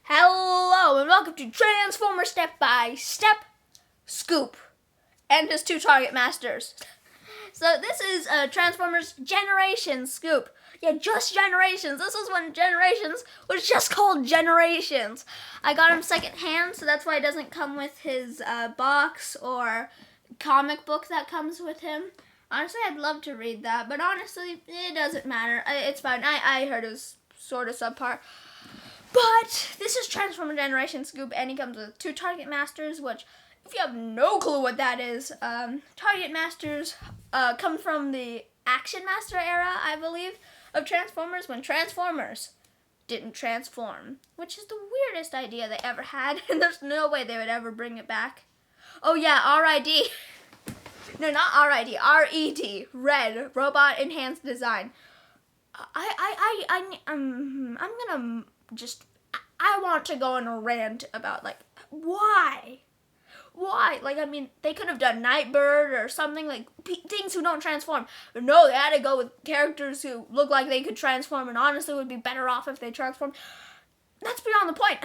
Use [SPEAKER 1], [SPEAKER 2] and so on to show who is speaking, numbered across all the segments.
[SPEAKER 1] Hello and welcome to Transformer Step by Step Scoop and his two target masters. So this is Transformers Generation Scoop. Yeah, just Generations. This is when Generations was just called Generations. I got him second hand, so that's why it doesn't come with his box or comic book that comes with him. Honestly, I'd love to read that, but honestly, it doesn't matter. It's fine. I heard it was sort of subpar. But this is Transformer Generation Scoop, and he comes with two Target Masters, which, if you have no clue what that is, Target Masters come from the Action Master era, I believe, of Transformers, when Transformers didn't transform, which is the weirdest idea they ever had, and there's no way they would ever bring it back. Oh yeah, R.I.D. No, not R.I.D. R.E.D. Red, Robot Enhanced Design. I'm gonna I want to go on a rant about, like, why? Like, I mean, they could have done Nightbird or something, like, things who don't transform. But no, they had to go with characters who look like they could transform and honestly would be better off if they transformed. That's beyond the point.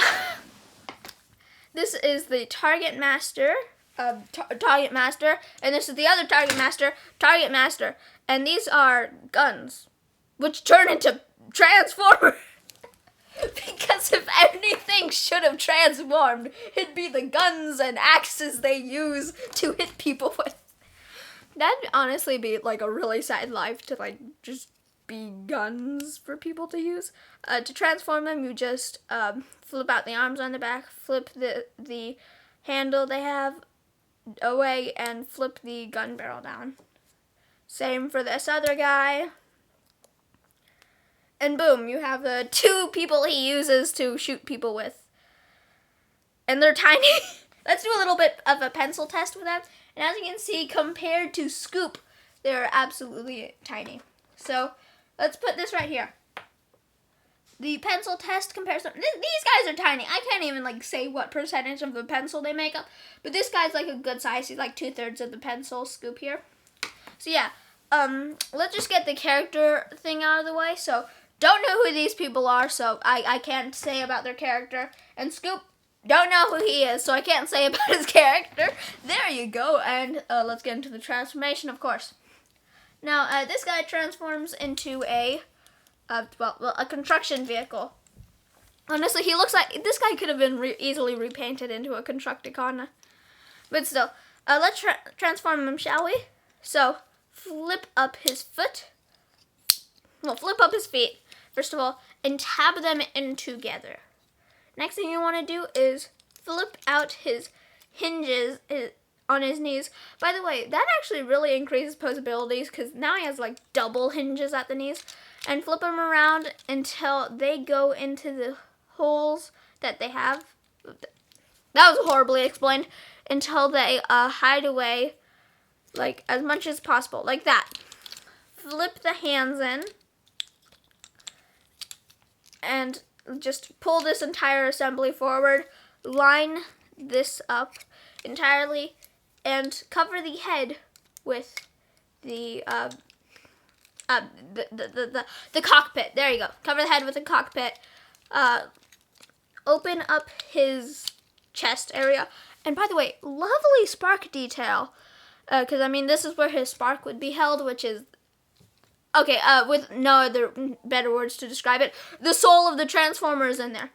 [SPEAKER 1] This is the Target Master, Target Master, and this is the other Target Master, Target Master. And these are guns, which turn into Transformers. Because if anything should have transformed, it'd be the guns and axes they use to hit people with. That'd honestly be, like, a really sad life to, like, just be guns for people to use. To transform them, you just flip out the arms on the back, flip the handle they have away, and flip the gun barrel down. Same for this other guy. And boom, you have the two people he uses to shoot people with. And they're tiny. Let's do a little bit of a pencil test with them. And as you can see, compared to Scoop, they're absolutely tiny. So, let's put this right here. The pencil test comparison. These guys are tiny. I can't even, like, say what percentage of the pencil they make up. But this guy's, like, a good size. He's, like, 2/3 of the pencil. Scoop here. So, yeah. Let's just get the character thing out of the way. So, don't know who these people are, so I can't say about their character. And Scoop, don't know who he is, so I can't say about his character. There you go, and let's get into the transformation, of course. Now, this guy transforms into a construction vehicle. Honestly, he looks like, this guy could have been easily repainted into a Constructicon. But still, let's transform him, shall we? So, flip up his foot. Well, flip up his feet, first of all, and tab them in together. Next thing you want to do is flip out his hinges on his knees. By the way, that actually really increases posabilities because now he has, like, double hinges at the knees. And flip them around until they go into the holes that they have. That was horribly explained. Until they hide away, like, as much as possible, like that. Flip the hands in. And just pull this entire assembly forward, line this up entirely, and cover the head with the cockpit. There you go. Cover the head with the cockpit. Open up his chest area. And by the way, lovely spark detail. Because, I mean, this is where his spark would be held, which is, okay, with no other better words to describe it, the soul of the Transformer is in there.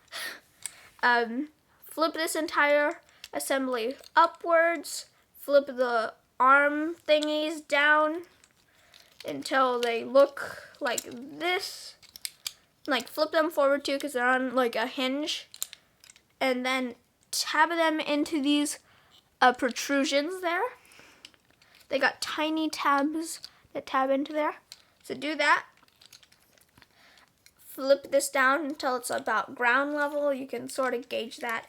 [SPEAKER 1] Flip this entire assembly upwards. Flip the arm thingies down until they look like this. Like, flip them forward too because they're on, like, a hinge. And then tab them into these protrusions there. They got tiny tabs that tab into there. So do that. Flip this down until it's about ground level. You can sort of gauge that.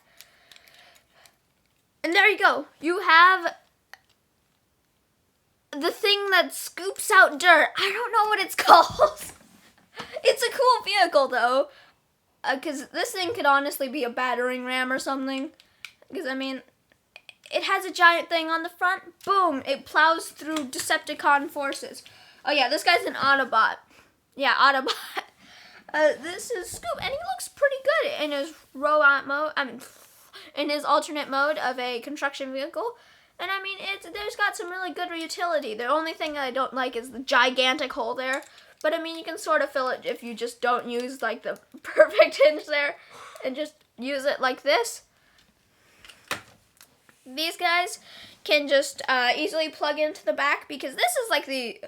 [SPEAKER 1] And there you go. You have the thing that scoops out dirt. I don't know what it's called. It's a cool vehicle, though. Because this thing could honestly be a battering ram or something. Because, I mean, it has a giant thing on the front. Boom! It plows through Decepticon forces. Oh, yeah, this guy's an Autobot. Yeah, Autobot. This is Scoop, and he looks pretty good in his robot mode. In his alternate mode of a construction vehicle. And I mean, there's got some really good utility. The only thing I don't like is the gigantic hole there. But I mean, you can sort of fill it if you just don't use like the perfect hinge there and just use it like this. These guys can just easily plug into the back, because this is like the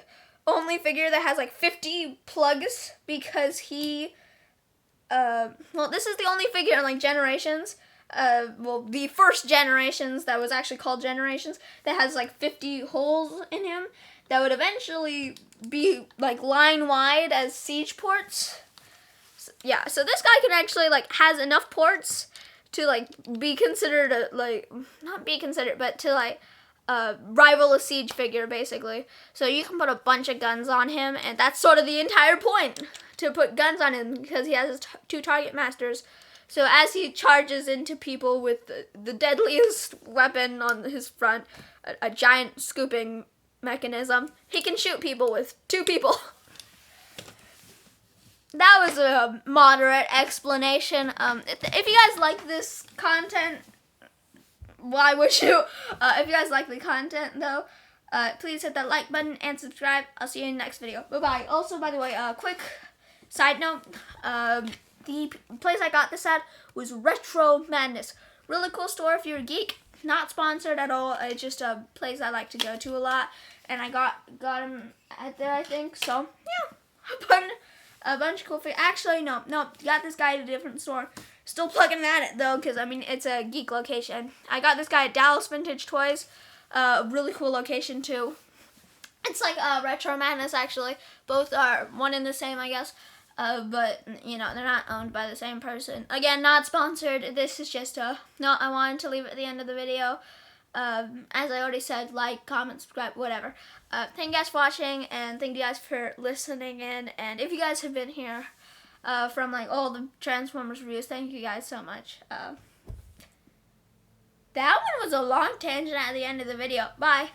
[SPEAKER 1] only figure that has like 50 plugs, because he, well, this is the only figure in like Generations, well, the first Generations that was actually called Generations, that has like 50 holes in him that would eventually be like line wide as siege ports. So, yeah, so this guy can actually like has enough ports to like be considered a, like, not be considered, but to like rival a siege figure basically. So you can put a bunch of guns on him, and that's sort of the entire point, to put guns on him, because he has his 2 target masters. So as he charges into people with the deadliest weapon on his front, a giant scooping mechanism, he can shoot people with 2 people. That was a moderate explanation. If you guys like this content, why would you? If you guys like the content, though, please hit that like button and subscribe. I'll see you in the next video. Bye-bye. Also, by the way, quick side note, the place I got this at was Retro Madness. Really cool store if you're a geek. Not sponsored at all. It's just a place I like to go to a lot. And I got them at there, I think. So, yeah. A bunch of cool figures. Actually, no. Got this guy at a different store. Still plugging at it, though, because, I mean, it's a geek location. I got this guy at Dallas Vintage Toys. Really cool location, too. It's like Retro Madness, actually. Both are one and the same, I guess. But, you know, they're not owned by the same person. Again, not sponsored. This is just a note I wanted to leave at the end of the video. As I already said, like, comment, subscribe, whatever. Thank you guys for watching, and thank you guys for listening in. And if you guys have been here from, like, all the Transformers reviews, thank you guys so much. That one was a long tangent at the end of the video. Bye.